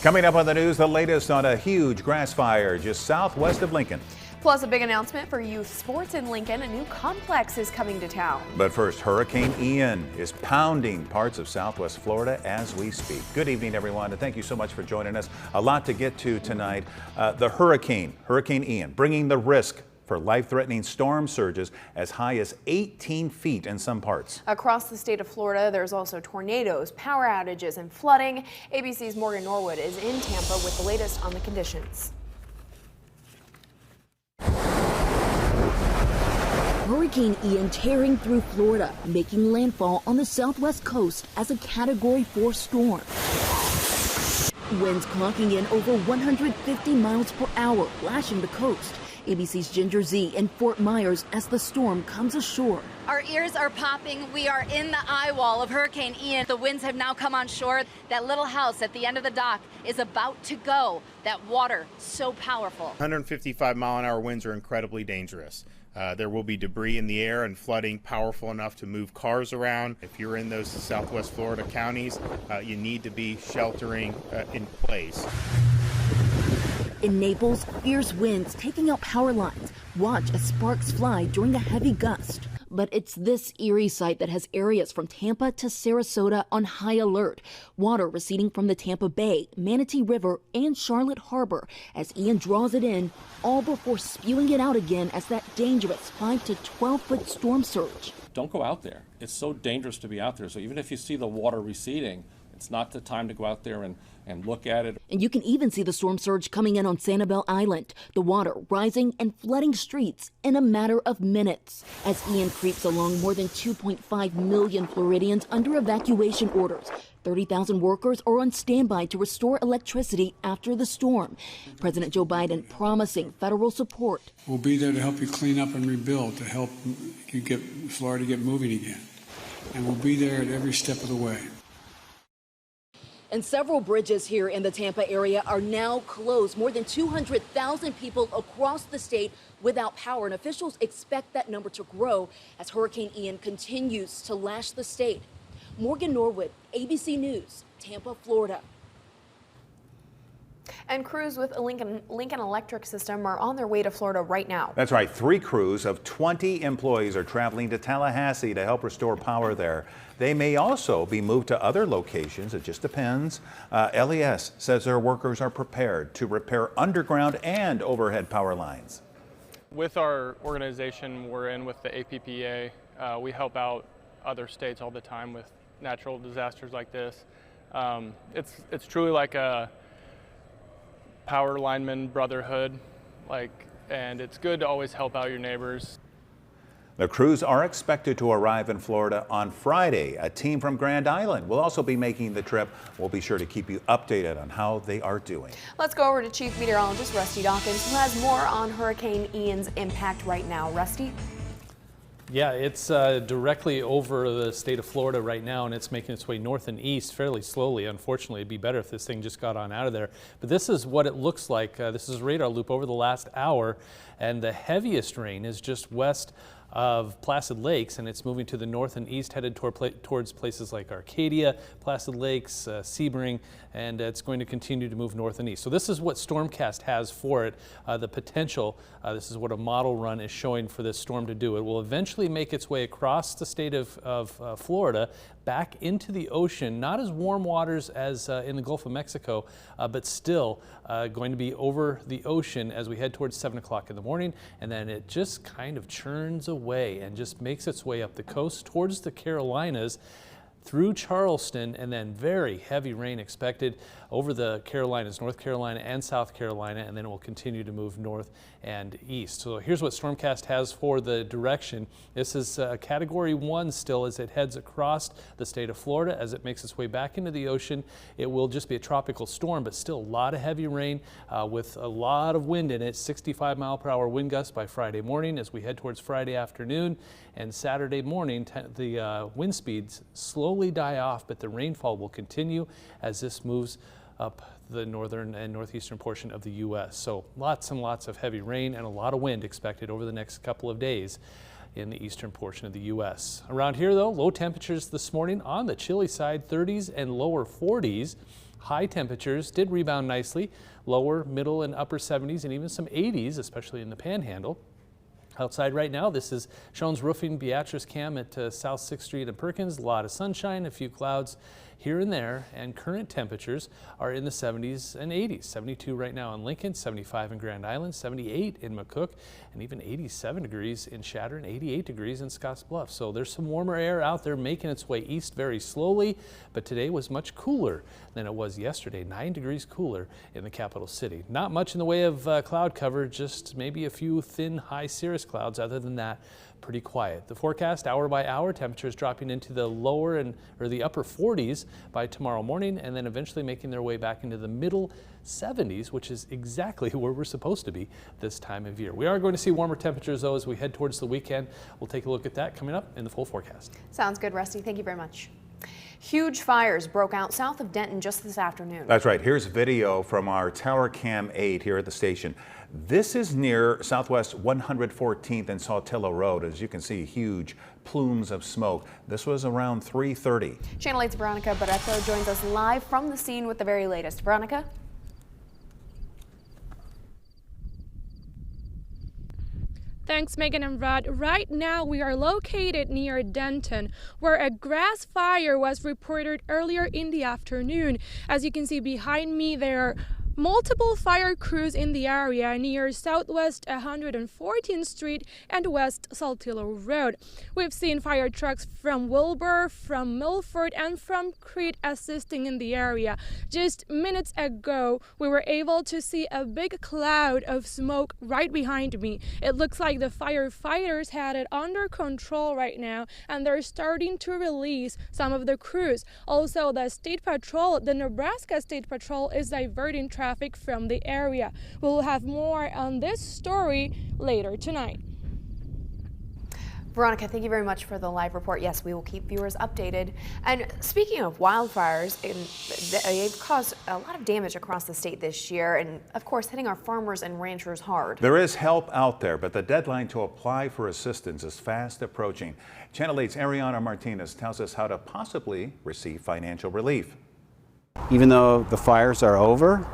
Coming up on the news, the latest on a huge grass fire just southwest of Lincoln. Plus, a big announcement for youth sports in Lincoln. A new complex is coming to town. But first, Hurricane Ian is pounding parts of southwest Florida as we speak. Good evening, everyone, and thank you so much for joining us. A lot to get to tonight. The Hurricane Ian, bringing the risk for life-threatening storm surges as high as 18 feet in some parts. Across the state of Florida, there's also tornadoes, power outages, and flooding. ABC's Morgan Norwood is in Tampa with the latest on the conditions. Hurricane Ian tearing through Florida, making landfall on the southwest coast as a Category 4 storm. Winds clocking in over 150 miles per hour, lashing the coast. ABC's Ginger Z in Fort Myers as the storm comes ashore. Our ears are popping. We are in the eye wall of Hurricane Ian. The winds have now come on shore. That little house at the end of the dock is about to go. That water, so powerful. 155-mile-an-hour winds are incredibly dangerous. There will be debris in the air and flooding powerful enough to move cars around. If you're in those southwest Florida counties, you need to be sheltering in place. In Naples, fierce winds taking out power lines. Watch as sparks fly during a heavy gust. But it's this eerie sight that has areas from Tampa to Sarasota on high alert. Water receding from the Tampa Bay, Manatee River, and Charlotte Harbor as Ian draws it in, all before spewing it out again as that dangerous 5 to 12-foot storm surge. Don't go out there. It's so dangerous to be out there. So even if you see the water receding, it's not the time to go out there and look at it. And you can even see the storm surge coming in on Sanibel Island, the water rising and flooding streets in a matter of minutes. As Ian creeps along, more than 2.5 million Floridians under evacuation orders. 30,000 workers are on standby to restore electricity after the storm. President Joe Biden promising federal support. We'll be there to help you clean up and rebuild, to help you get Florida get moving again. And we'll be there at every step of the way. And several bridges here in the Tampa area are now closed. More than 200,000 people across the state without power. And officials expect that number to grow as Hurricane Ian continues to lash the state. Morgan Norwood, ABC News, Tampa, Florida. And crews with a Lincoln Electric system are on their way to Florida right now. That's right. 3 crews of 20 employees are traveling to Tallahassee to help restore power there. They may also be moved to other locations. It just depends. LES says their workers are prepared to repair underground and overhead power lines. With our organization we're in with the APPA, we help out other states all the time with natural disasters like this. It's truly like a power lineman brotherhood, and it's good to always help out your neighbors. The crews are expected to arrive in Florida on Friday. A team from Grand Island will also be making the trip. We'll be sure to keep you updated on how they are doing. Let's go over to Chief Meteorologist Rusty Dawkins, who has more on Hurricane Ian's impact right now. Rusty? Yeah, it's directly over the state of Florida right now, and it's making its way north and east fairly slowly. Unfortunately, it'd be better if this thing just got on out of there. But this is what it looks like. This is a radar loop over the last hour, and the heaviest rain is just west of Placid Lakes, and it's moving to the north and east, headed towards places like Arcadia, Placid Lakes, Sebring, and it's going to continue to move north and east. So this is what Stormcast has for it, the potential. This is what a model run is showing for this storm to do. It will eventually make its way across the state of Florida, back into the ocean, not as warm waters as in the Gulf of Mexico, but still going to be over the ocean as we head towards 7 o'clock in the morning, and then it just kind of churns away and just makes its way up the coast towards the Carolinas, through Charleston, and then very heavy rain expected over the Carolinas, North Carolina and South Carolina, and then it will continue to move north and east. So here's what Stormcast has for the direction. This is Category 1 still as it heads across the state of Florida. As it makes its way back into the ocean, it will just be a tropical storm, but still a lot of heavy rain with a lot of wind in it. 65-mile-per-hour wind gusts by Friday morning as we head towards Friday afternoon, and Saturday morning the wind speeds slowly die off, but the rainfall will continue as this moves up the northern and northeastern portion of the U.S. So lots and lots of heavy rain and a lot of wind expected over the next couple of days. in the eastern portion of the U.S. Around here, though, low temperatures this morning on the chilly side, 30s and lower 40s. High temperatures did rebound nicely, lower, middle, and upper 70s, and even some 80s, especially in the Panhandle. Outside right now, this is Schoen's Roofing Beatrice Cam at South 6th Street and Perkins. A lot of sunshine, a few clouds here and there, and current temperatures are in the 70s and 80s. 72 right now in Lincoln, 75 in Grand Island, 78 in McCook, and even 87 degrees in Shatter and 88 degrees in Scotts Bluff. So there's some warmer air out there making its way east very slowly, but today was much cooler than it was yesterday, 9 degrees cooler in the capital city. Not much in the way of cloud cover, just maybe a few thin high cirrus clouds. Other than that, pretty quiet. The forecast hour by hour, temperatures dropping into the lower or the upper 40s by tomorrow morning, and then eventually making their way back into the middle 70s, which is exactly where we're supposed to be this time of year. We are going to see warmer temperatures though as we head towards the weekend. We'll take a look at that coming up in the full forecast. Sounds good, Rusty. Thank you very much. Huge fires broke out south of Denton just this afternoon. That's right. Here's video from our Tower Cam 8 here at the station. This is near Southwest 114th and Saltillo Road. As you can see, huge plumes of smoke. This was around 3:30. Channel 8's Veronica Barreto joins us live from the scene with the very latest. Veronica? Thanks, Megan and Rod. Right now, we are located near Denton, where a grass fire was reported earlier in the afternoon. As you can see behind me, there are multiple fire crews in the area near Southwest 114th Street and West Saltillo Road. We've seen fire trucks from Wilbur, from Milford, and from Crete assisting in the area. Just minutes ago, we were able to see a big cloud of smoke right behind me. It looks like the firefighters had it under control right now, and they're starting to release some of the crews. Also, the State Patrol, the Nebraska State Patrol, is diverting traffic from the area. We'll have more on this story later tonight. Veronica, thank you very much for the live report. Yes, we will keep viewers updated. And speaking of wildfires, they've caused a lot of damage across the state this year, and of course hitting our farmers and ranchers hard. There is help out there, but the deadline to apply for assistance is fast approaching. Channel 8's Ariana Martinez tells us how to possibly receive financial relief. Even though the fires are over,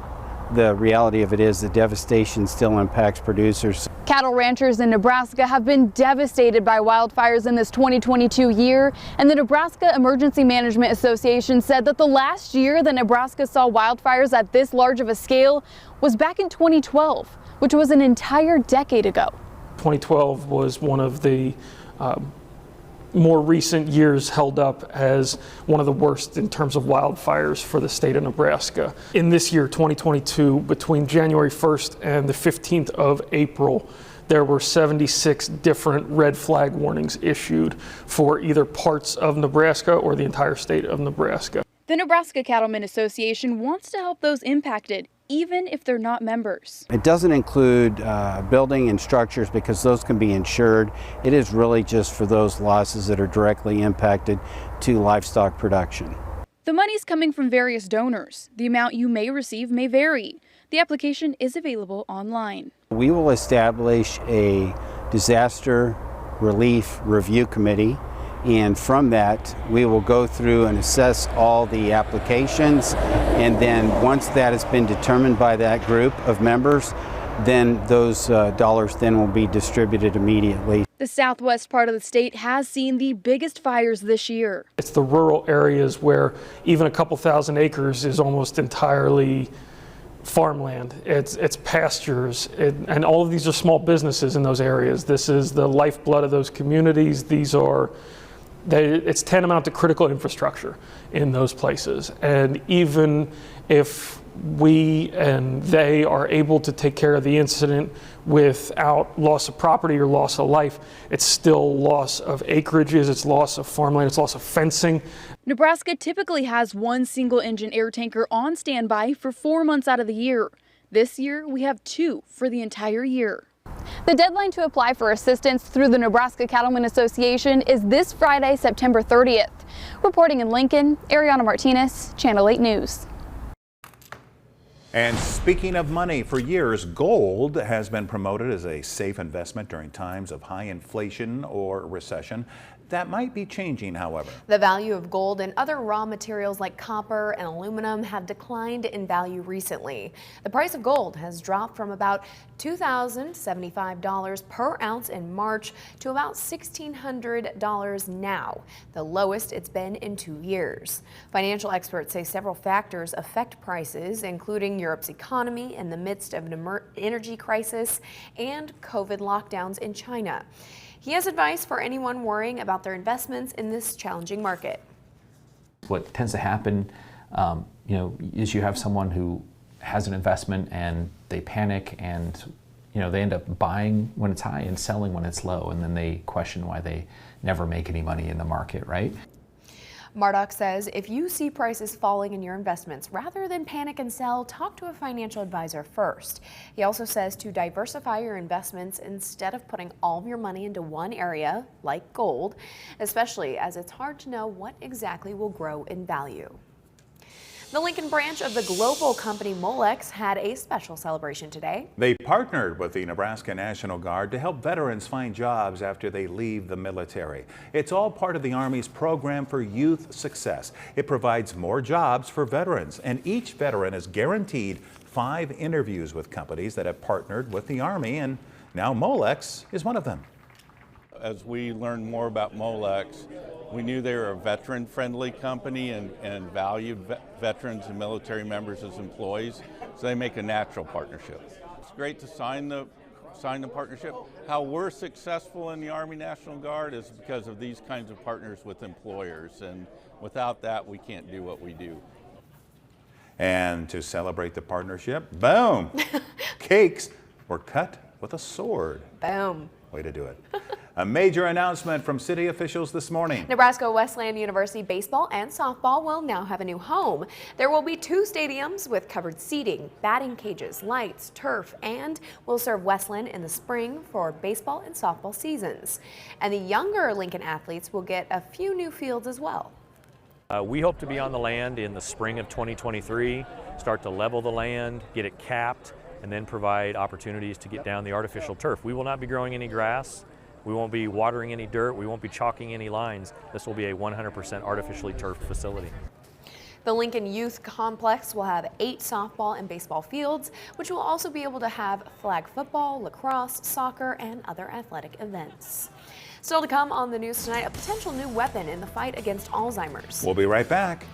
the reality of it is the devastation still impacts producers. Cattle ranchers in Nebraska have been devastated by wildfires in this 2022 year, and the Nebraska Emergency Management Association said that the last year that Nebraska saw wildfires at this large of a scale was back in 2012, which was an entire decade ago. 2012 was one of the more recent years held up as one of the worst in terms of wildfires for the state of Nebraska. In this year, 2022, between January 1st and the 15th of April, there were 76 different red flag warnings issued for either parts of Nebraska or the entire state of Nebraska. The Nebraska Cattlemen Association wants to help those impacted, even if they're not members. It doesn't include building and structures because those can be insured. It is really just for those losses that are directly impacted to livestock production. The money's coming from various donors. The amount you may receive may vary. The application is available online. We will establish a disaster relief review committee, and from that we will go through and assess all the applications, and then once that has been determined by that group of members, then those dollars then will be distributed immediately. The southwest part of the state has seen the biggest fires this year. It's the rural areas where even a couple thousand acres is almost entirely farmland. It's pastures, and all of these are small businesses in those areas. This is the lifeblood of those communities. It's tantamount to critical infrastructure in those places. And even if we and they are able to take care of the incident without loss of property or loss of life, it's still loss of acreages, it's loss of farmland, it's loss of fencing. Nebraska typically has one single engine air tanker on standby for 4 months out of the year. This year, we have 2 for the entire year. The deadline to apply for assistance through the Nebraska Cattlemen Association is this Friday, September 30th. Reporting in Lincoln, Ariana Martinez, Channel 8 News. And speaking of money, for years, gold has been promoted as a safe investment during times of high inflation or recession. That might be changing, however. The value of gold and other raw materials like copper and aluminum have declined in value recently. The price of gold has dropped from about $2,075 per ounce in March to about $1,600 now, the lowest it's been in 2 years. Financial experts say several factors affect prices, including Europe's economy in the midst of an energy crisis and COVID lockdowns in China. He has advice for anyone worrying about their investments in this challenging market. What tends to happen, is you have someone who has an investment and they panic and, they end up buying when it's high and selling when it's low, and then they question why they never make any money in the market, right? Murdoch says if you see prices falling in your investments, rather than panic and sell, talk to a financial advisor first. He also says to diversify your investments instead of putting all of your money into one area, like gold, especially as it's hard to know what exactly will grow in value. The Lincoln branch of the global company Molex had a special celebration today. They partnered with the Nebraska National Guard to help veterans find jobs after they leave the military. It's all part of the Army's program for youth success. It provides more jobs for veterans, and each veteran is guaranteed 5 interviews with companies that have partnered with the Army, and now Molex is one of them. As we learned more about Molex, we knew they were a veteran-friendly company and valued veterans and military members as employees, so they make a natural partnership. It's great to sign the partnership. How we're successful in the Army National Guard is because of these kinds of partners with employers, and without that, we can't do what we do. And to celebrate the partnership, boom, cakes were cut with a sword. Boom. Way to do it. A major announcement from city officials this morning. Nebraska Wesleyan University baseball and softball will now have a new home. There will be 2 stadiums with covered seating, batting cages, lights, turf, and will serve Wesleyan in the spring for baseball and softball seasons. And the younger Lincoln athletes will get a few new fields as well. We hope to be on the land in the spring of 2023, start to level the land, get it capped, and then provide opportunities to get down the artificial turf. We will not be growing any grass. We won't be watering any dirt. We won't be chalking any lines. This will be a 100% artificially turfed facility. The Lincoln Youth Complex will have 8 softball and baseball fields, which will also be able to have flag football, lacrosse, soccer, and other athletic events. Still to come on the news tonight, a potential new weapon in the fight against Alzheimer's. We'll be right back.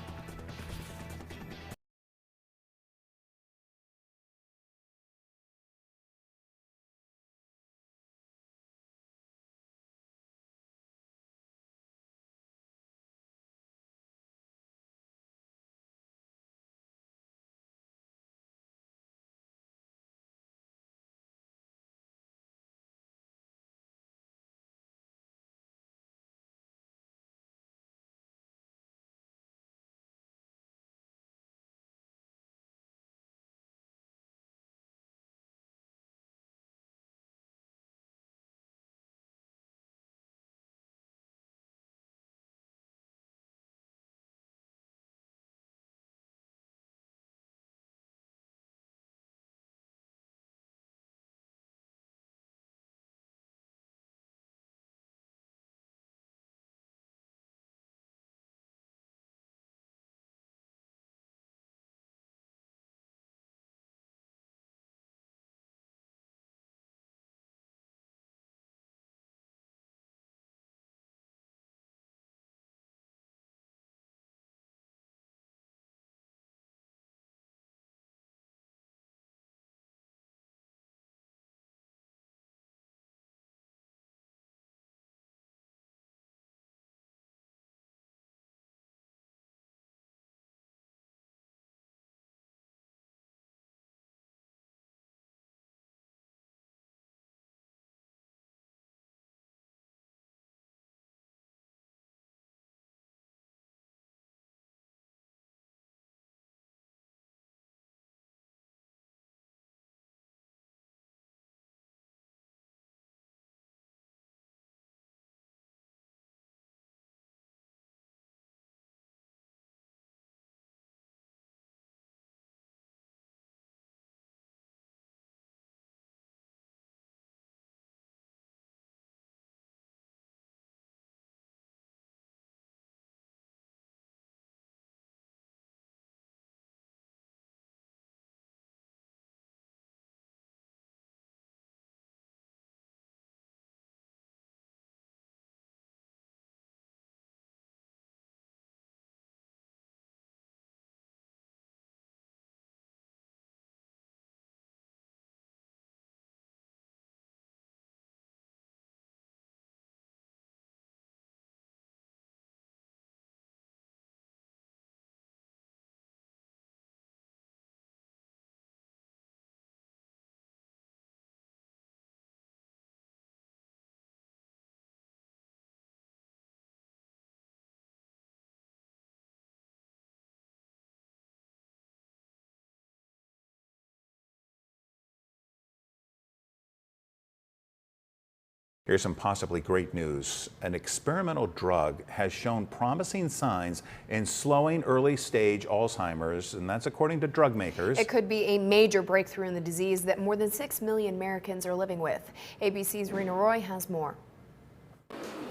Here's some possibly great news. An experimental drug has shown promising signs in slowing early stage Alzheimer's, and that's according to drug makers. It could be a major breakthrough in the disease that more than 6 million Americans are living with. ABC's Rena Roy has more.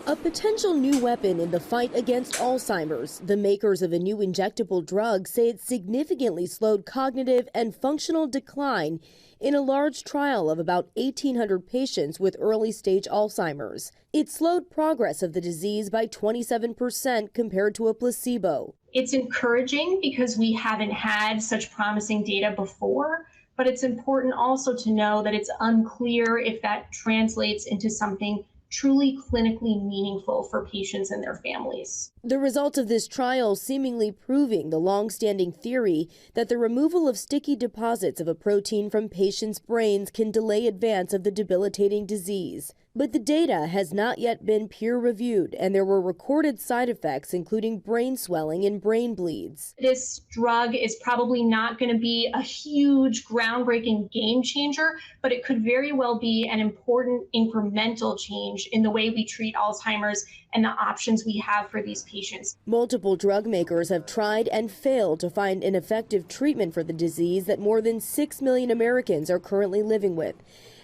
A potential new weapon in the fight against Alzheimer's. The makers of a new injectable drug say it significantly slowed cognitive and functional decline in a large trial of about 1,800 patients with early-stage Alzheimer's. It slowed progress of the disease by 27% compared to a placebo. It's encouraging because we haven't had such promising data before, but it's important also to know that it's unclear if that translates into something truly clinically meaningful for patients and their families. The results of this trial seemingly proving the long-standing theory that the removal of sticky deposits of a protein from patients' brains can delay advance of the debilitating disease. But the data has not yet been peer-reviewed, and there were recorded side effects, including brain swelling and brain bleeds. This drug is probably not going to be a huge, groundbreaking game changer, but it could very well be an important incremental change in the way we treat Alzheimer's and the options we have for these patients. Multiple drug makers have tried and failed to find an effective treatment for the disease that more than 6 million Americans are currently living with.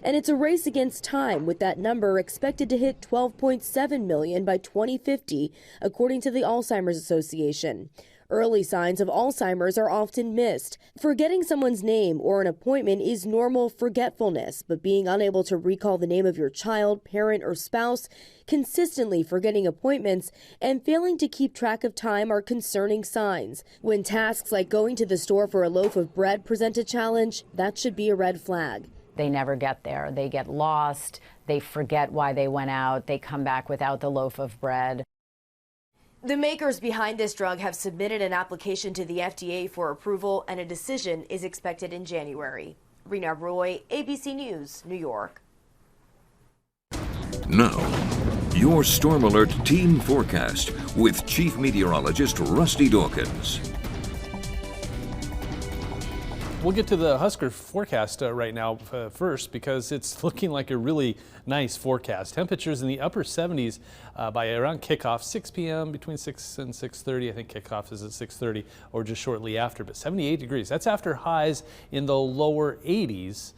And it's a race against time, with that number expected to hit 12.7 million by 2050, according to the Alzheimer's Association. Early signs of Alzheimer's are often missed. Forgetting someone's name or an appointment is normal forgetfulness, but being unable to recall the name of your child, parent, or spouse, consistently forgetting appointments, and failing to keep track of time are concerning signs. When tasks like going to the store for a loaf of bread present a challenge, that should be a red flag. They never get there. They get lost. They forget why they went out. They come back without the loaf of bread. The makers behind this drug have submitted an application to the FDA for approval, and a decision is expected in January. Rena Roy, ABC News, New York. Now, your Storm Alert team forecast with Chief Meteorologist Rusty Dawkins. We'll get to the Husker forecast right now first, because it's looking like a really nice forecast. Temperatures in the upper 70s by around kickoff, 6 p.m. between 6 and 6:30. I think kickoff is at 6:30 or just shortly after, but 78 degrees. That's after highs in the lower 80s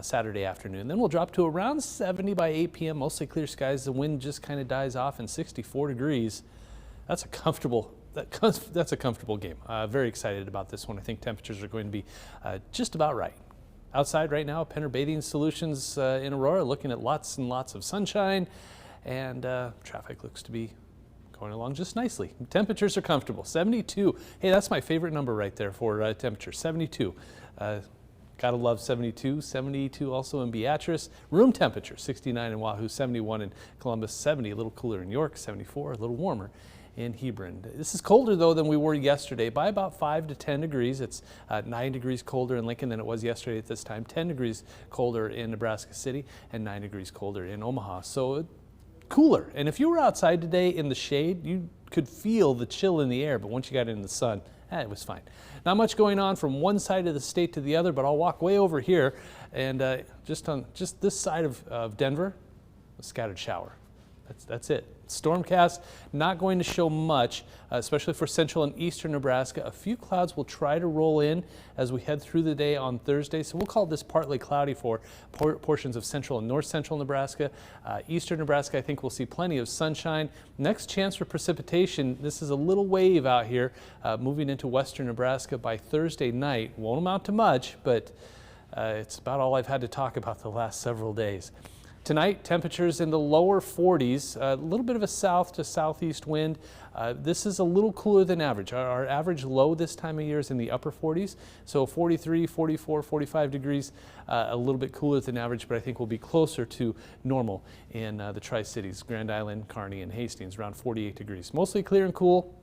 Saturday afternoon. Then we'll drop to around 70 by 8 p.m. Mostly clear skies. The wind just kind of dies off, and 64 degrees. That's a comfortable game. Very excited about this one. I think temperatures are going to be just about right. Outside right now, Penner Bathing Solutions in Aurora, looking at lots and lots of sunshine, and traffic looks to be going along just nicely. Temperatures are comfortable, 72. Hey, that's my favorite number right there for temperature, 72. Gotta love 72. 72 also in Beatrice. Room temperature, 69 in Wahoo, 71 in Columbus, 70, a little cooler in York, 74, a little warmer in Hebron. This is colder though than we were yesterday by about 5 to 10 degrees. It's 9 degrees colder in Lincoln than it was yesterday at this time, 10 degrees colder in Nebraska City, and 9 degrees colder in Omaha. So cooler. And if you were outside today in the shade, you could feel the chill in the air, but once you got in the sun, it was fine. Not much going on from one side of the state to the other, but I'll walk way over here, and just on this side of Denver, a scattered shower. That's it. Stormcast not going to show much, especially for central and eastern Nebraska. A few clouds will try to roll in as we head through the day on Thursday. So we'll call this partly cloudy for portions of central and north central Nebraska. Eastern Nebraska, I think we'll see plenty of sunshine. Next chance for precipitation, this is a little wave out here moving into western Nebraska by Thursday night. Won't amount to much, but it's about all I've had to talk about the last several days. Tonight, temperatures in the lower 40s, a little bit of a south to southeast wind. This is a little cooler than average. Our average low this time of year is in the upper 40s, so 43, 44, 45 degrees, a little bit cooler than average, but I think we'll be closer to normal in the Tri-Cities, Grand Island, Kearney, and Hastings, around 48 degrees. Mostly clear and cool.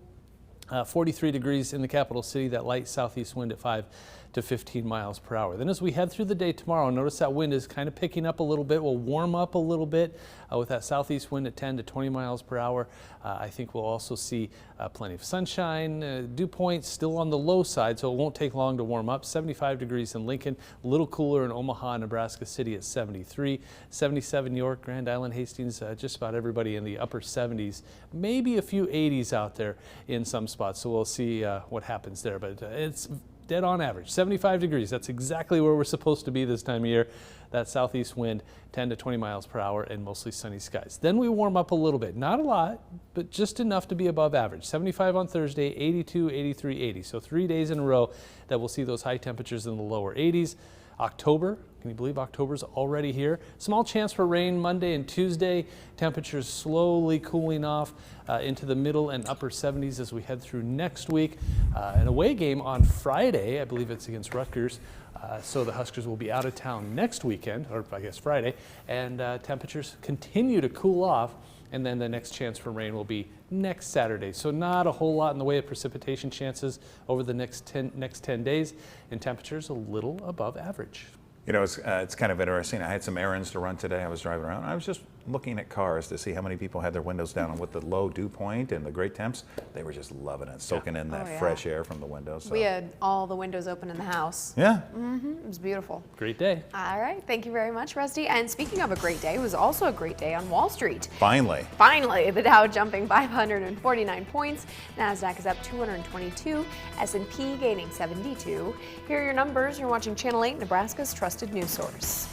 43 degrees in the capital city, that light southeast wind at 5 to 15 miles per hour. Then as we head through the day tomorrow, notice that wind is kind of picking up a little bit. We'll warm up a little bit with that southeast wind at 10 to 20 miles per hour. I think we'll also see plenty of sunshine. Dew points still on the low side, so it won't take long to warm up. 75 degrees in Lincoln, a little cooler in Omaha, Nebraska City at 73, 77 York, Grand Island, Hastings, just about everybody in the upper 70s, maybe a few 80s out there in some spots. So we'll see what happens there, but it's dead on average, 75 degrees. That's exactly where we're supposed to be this time of year. That southeast wind, 10 to 20 miles per hour, and mostly sunny skies. Then we warm up a little bit, not a lot, but just enough to be above average. 75 on Thursday, 82, 83, 80. So 3 days in a row that we'll see those high temperatures in the lower 80s. October, can you believe October's already here? Small chance for rain Monday and Tuesday. Temperatures slowly cooling off into the middle and upper 70s as we head through next week. An away game on Friday, I believe it's against Rutgers. So the Huskers will be out of town next weekend, or I guess Friday, and temperatures continue to cool off. And then the next chance for rain will be next Saturday. So not a whole lot in the way of precipitation chances over the next 10 days, and temperatures a little above average. You know, it's kind of interesting. I had some errands to run today. I was driving around. I was just looking at cars to see how many people had their windows down. And with the low dew point and the great temps, they were just loving it, soaking in that fresh air from the windows. So. We had all the windows open in the house. Yeah. It was beautiful. Great day. All right. Thank you very much, Rusty. And speaking of a great day, it was also a great day on Wall Street. Finally. Finally, the Dow jumping 549 points. NASDAQ is up 222. S&P gaining 72. Here are your numbers. You're watching Channel 8, Nebraska's trusted news source.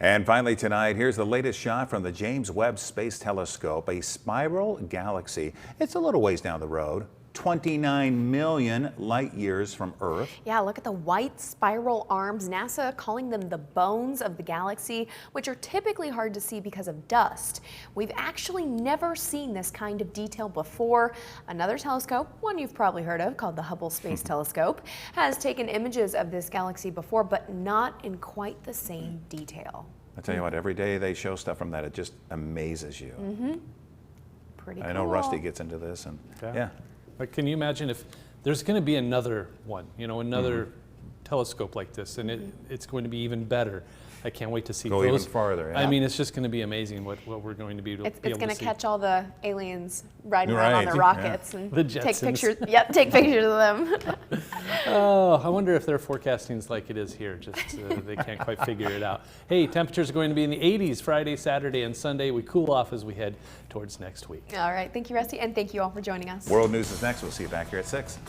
And finally tonight, here's the latest shot from the James Webb Space Telescope, a spiral galaxy. It's a little ways down the road, 29 million light years from Earth. Yeah, look at the white spiral arms. NASA calling them the bones of the galaxy, which are typically hard to see because of dust. We've actually never seen this kind of detail before. Another telescope, one you've probably heard of, called the Hubble Space Telescope, has taken images of this galaxy before, but not in quite the same detail. I tell you what, every day they show stuff from that, it just amazes you. Pretty I know cool. Rusty gets into this, and yeah. But can you imagine if there's going to be another one, you know, another telescope like this, and it's going to be even better. I can't wait to see Go those. even farther. Yeah. I mean, it's just going to be amazing what we're going to be able to see. It's going to catch all the aliens riding around on their rockets and The take Jetsons. pictures. Yep, take pictures of them. Oh, I wonder if their forecasting is like it is here. Just they can't quite figure it out. Hey, temperatures are going to be in the 80s Friday, Saturday, and Sunday. We cool off as we head towards next week. All right, thank you, Rusty, and thank you all for joining us. World News is next. We'll see you back here at 6.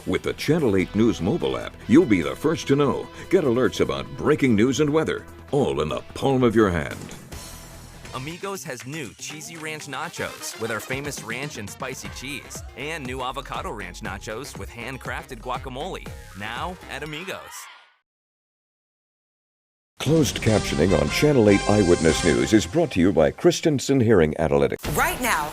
With the Channel 8 News mobile app, you'll be the first to know. Get alerts about breaking news and weather, all in the palm of your hand. Amigos has new cheesy ranch nachos with our famous ranch and spicy cheese, and new avocado ranch nachos with handcrafted guacamole, now at Amigos. Closed captioning on Channel 8 Eyewitness News is brought to you by Christensen Hearing Analytics. Right now,